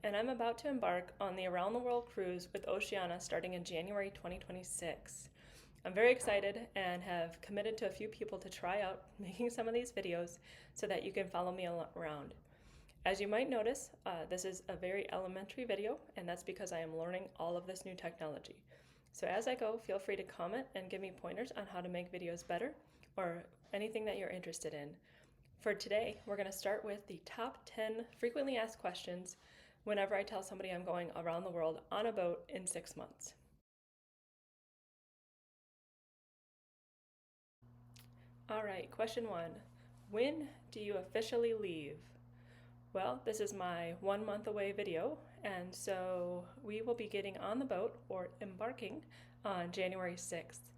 and I'm about to embark on the Around the World cruise with Oceania starting in January 2026. I'm very excited and have committed to a few people to try out making some of these videos so that you can follow me around. As you might notice, this is a very elementary video, and that's because I am learning all of this new technology. So as I go, feel free to comment and give me pointers on how to make videos better or anything that you're interested in. For today, we're going to start with the top 10 frequently asked questions whenever I tell somebody I'm going around the world on a boat in 6 months. All right, question 1. When do you officially leave? Well, this is my 1 month away video, and so we will be getting on the boat or embarking on January 6th.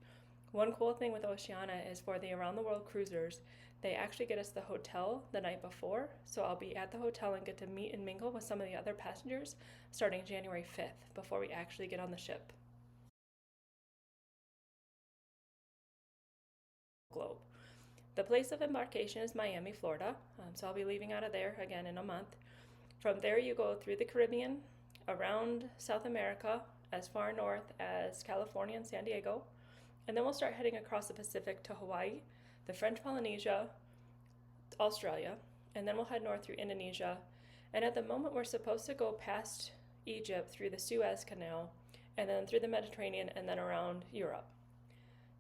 One cool thing with Oceania is for the Around the World cruisers, they actually get us the hotel the night before, so I'll be at the hotel and get to meet and mingle with some of the other passengers starting January 5th before we actually get on the ship. Globe. The place of embarkation is Miami, Florida, so I'll be leaving out of there again in a month. From there you go through the Caribbean, around South America, as far north as California and San Diego, and then we'll start heading across the Pacific to Hawaii, the French Polynesia, Australia, and then we'll head north through Indonesia. And at the moment we're supposed to go past Egypt through the Suez Canal, and then through the Mediterranean, and then around Europe.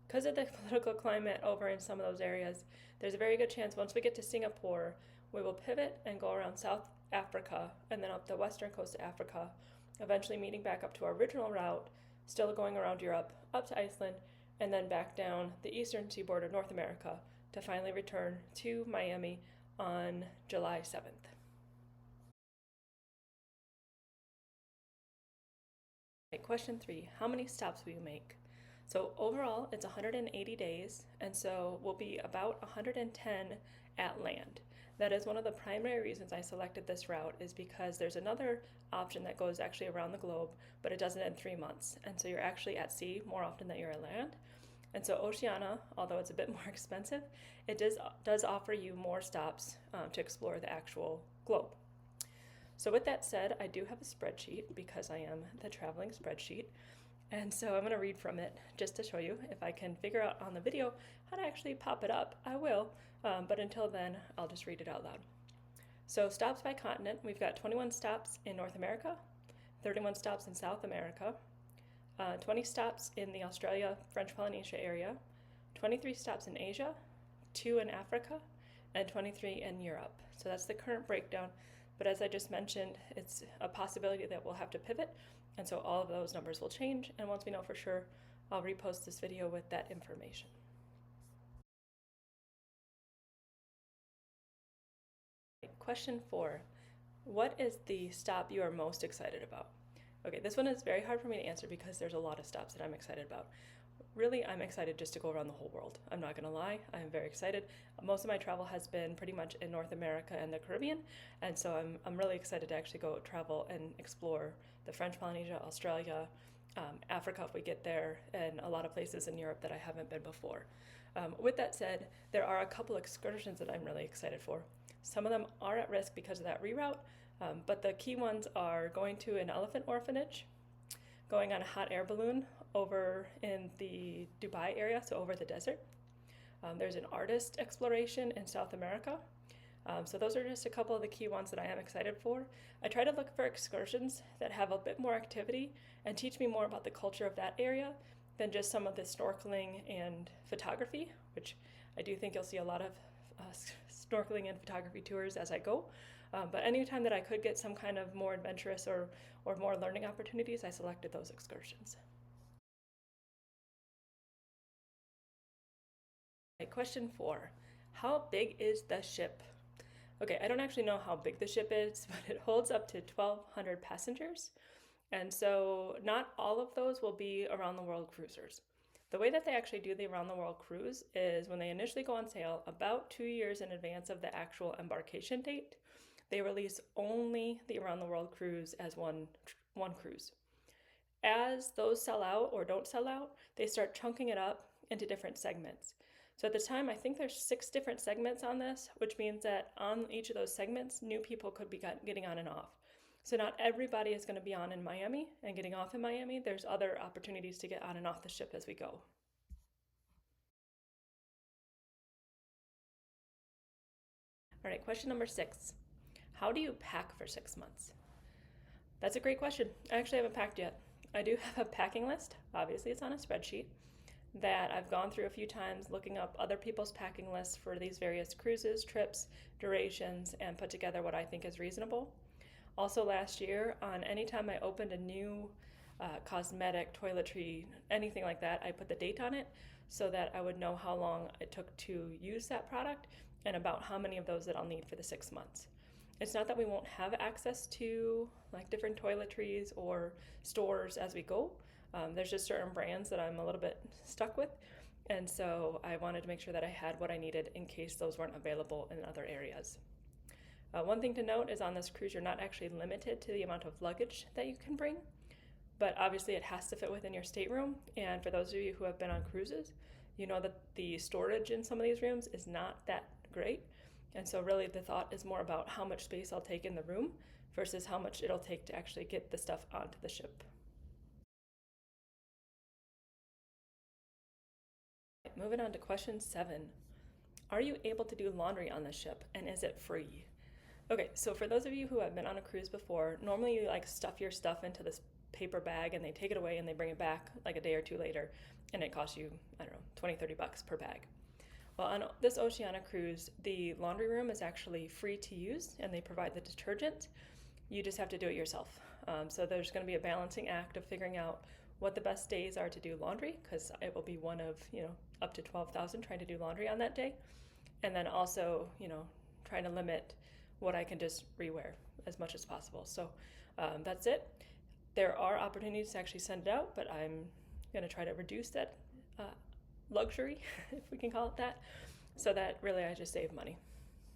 Because of the political climate over in some of those areas, there's a very good chance once we get to Singapore, we will pivot and go around South Africa and then up the western coast of Africa, eventually meeting back up to our original route, still going around Europe, up to Iceland, and then back down the eastern seaboard of North America to finally return to Miami on July 7th. Okay, question 3, how many stops will you make? So overall, it's 180 days, and so we'll be about 110 at land. That is one of the primary reasons I selected this route, is because there's another option that goes actually around the globe, but it does it in 3 months. And so you're actually at sea more often than you're at land. And so Oceania, although it's a bit more expensive, it does offer you more stops to explore the actual globe. So with that said, I do have a spreadsheet because I am the traveling spreadsheet. And so I'm going to read from it just to show you. If I can figure out on the video how to actually pop it up, I will. But until then, I'll just read it out loud. So stops by continent, we've got 21 stops in North America, 31 stops in South America, 20 stops in the Australia, French Polynesia area, 23 stops in Asia, 2 in Africa, and 23 in Europe. So that's the current breakdown. But as I just mentioned, it's a possibility that we'll have to pivot. And so all of those numbers will change. And once we know for sure, I'll repost this video with that information. Question 4, what is the stop you are most excited about? Okay, this one is very hard for me to answer because there's a lot of stops that I'm excited about. Really, I'm excited just to go around the whole world. I'm not gonna lie, I'm very excited. Most of my travel has been pretty much in North America and the Caribbean, and so I'm really excited to actually go travel and explore the French Polynesia, Australia, Africa if we get there, and a lot of places in Europe that I haven't been before. With that said, there are a couple excursions that I'm really excited for. Some of them are at risk because of that reroute, but the key ones are going to an elephant orphanage, going on a hot air balloon over in the Dubai area, so over the desert. There's an artist exploration in South America. So those are just a couple of the key ones that I am excited for. I try to look for excursions that have a bit more activity and teach me more about the culture of that area than just some of the snorkeling and photography, which I do think you'll see a lot of snorkeling and photography tours as I go. But anytime that I could get some kind of more adventurous or more learning opportunities, I selected those excursions. Okay, question 4, how big is the ship? Okay, I don't actually know how big the ship is, but it holds up to 1,200 passengers. And so not all of those will be around the world cruisers. The way that they actually do the around the world cruise is when they initially go on sale, about 2 years in advance of the actual embarkation date, they release only the around the world cruise as one cruise. As those sell out or don't sell out, they start chunking it up into different segments. So at the time, I think there's 6 different segments on this, which means that on each of those segments, new people could be getting on and off. So not everybody is going to be on in Miami and getting off in Miami. There's other opportunities to get on and off the ship as we go. All right, question number 6. How do you pack for 6 months? That's a great question. I actually haven't packed yet. I do have a packing list. Obviously, it's on a spreadsheet that I've gone through a few times looking up other people's packing lists for these various cruises, trips, durations, and put together what I think is reasonable. Also, last year, on any time I opened a new cosmetic, toiletry, anything like that, I put the date on it so that I would know how long it took to use that product and about how many of those that I'll need for the 6 months. It's not that we won't have access to like different toiletries or stores as we go. There's just certain brands that I'm a little bit stuck with. And so I wanted to make sure that I had what I needed in case those weren't available in other areas. One thing to note is on this cruise, you're not actually limited to the amount of luggage that you can bring, but obviously it has to fit within your stateroom. And for those of you who have been on cruises, you know that the storage in some of these rooms is not that great. And so really the thought is more about how much space I'll take in the room versus how much it'll take to actually get the stuff onto the ship. Moving on to question 7. Are you able to do laundry on the ship, and is it free? Okay, so for those of you who have been on a cruise before, normally you like stuff your stuff into this paper bag and they take it away and they bring it back like a day or two later, and it costs you, I don't know, $20-$30 per bag. Well, on this Oceania cruise, the laundry room is actually free to use and they provide the detergent. You just have to do it yourself. So there's going to be a balancing act of figuring out what the best days are to do laundry, because it will be one of, up to 12,000 trying to do laundry on that day. And then also, trying to limit what I can just rewear as much as possible. So that's it. There are opportunities to actually send it out, but I'm going to try to reduce that luxury, if we can call it that, so that really I just save money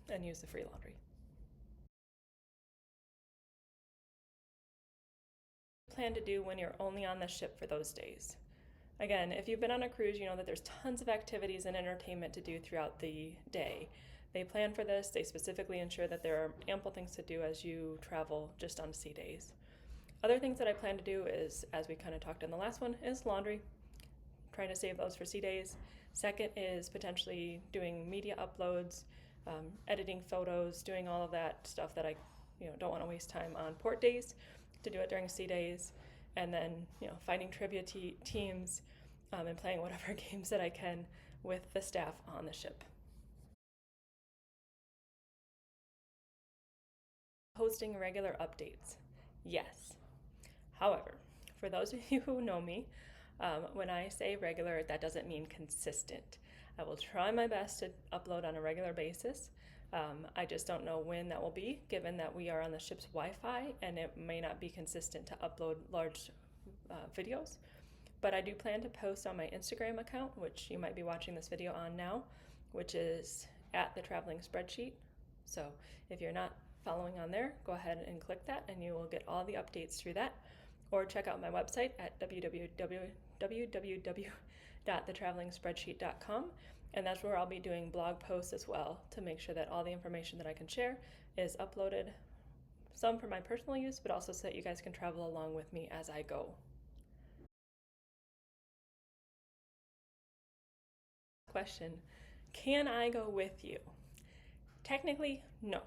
and use the free laundry. Plan to do when you're only on the ship for those days. Again, if you've been on a cruise, you know that there's tons of activities and entertainment to do throughout the day. They plan for this. They specifically ensure that there are ample things to do as you travel just on sea days. Other things that I plan to do is, as we kind of talked in the last one, is laundry, trying to save those for sea days. Second is potentially doing media uploads, editing photos, doing all of that stuff that I don't want to waste time on port days, to do it during sea days. And then finding trivia teams and playing whatever games that I can with the staff on the ship. Posting regular updates. Yes. However, for those of you who know me, when I say regular, that doesn't mean consistent. I will try my best to upload on a regular basis. I just don't know when that will be, given that we are on the ship's Wi-Fi and it may not be consistent to upload large videos. But I do plan to post on my Instagram account, which you might be watching this video on now, which is at the Traveling Spreadsheet. So if you're not following on there, go ahead and click that and you will get all the updates through that. Or check out my website at www.thetravelingspreadsheet.com, and that's where I'll be doing blog posts as well to make sure that all the information that I can share is uploaded, some for my personal use, but also so that you guys can travel along with me as I go. Question: can I go with you? Technically, no.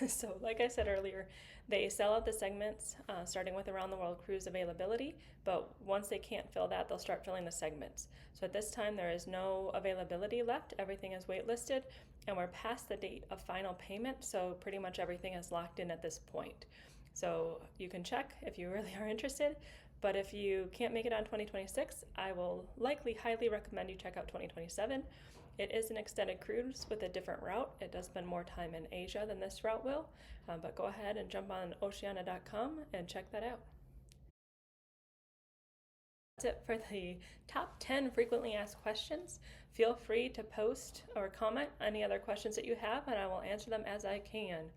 So like I said earlier, they sell out the segments starting with Around the World Cruise availability, but once they can't fill that, they'll start filling the segments. So at this time, there is no availability left. Everything is waitlisted, and we're past the date of final payment, so pretty much everything is locked in at this point. So you can check if you really are interested, but if you can't make it on 2026, I will likely highly recommend you check out 2027. It is an extended cruise with a different route. It does spend more time in Asia than this route will, but go ahead and jump on oceania.com and check that out. That's it for the top 10 frequently asked questions. Feel free to post or comment any other questions that you have, and I will answer them as I can.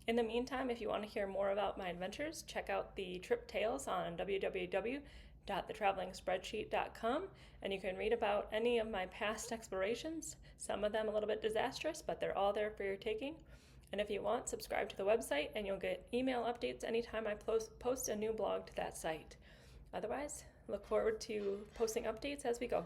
In the meantime, if you want to hear more about my adventures, check out the trip tales on www.thetravelingspreadsheet.com, and you can read about any of my past explorations, some of them a little bit disastrous, but they're all there for your taking. And if you want, subscribe to the website and you'll get email updates anytime I post a new blog to that site. Otherwise, look forward to posting updates as we go.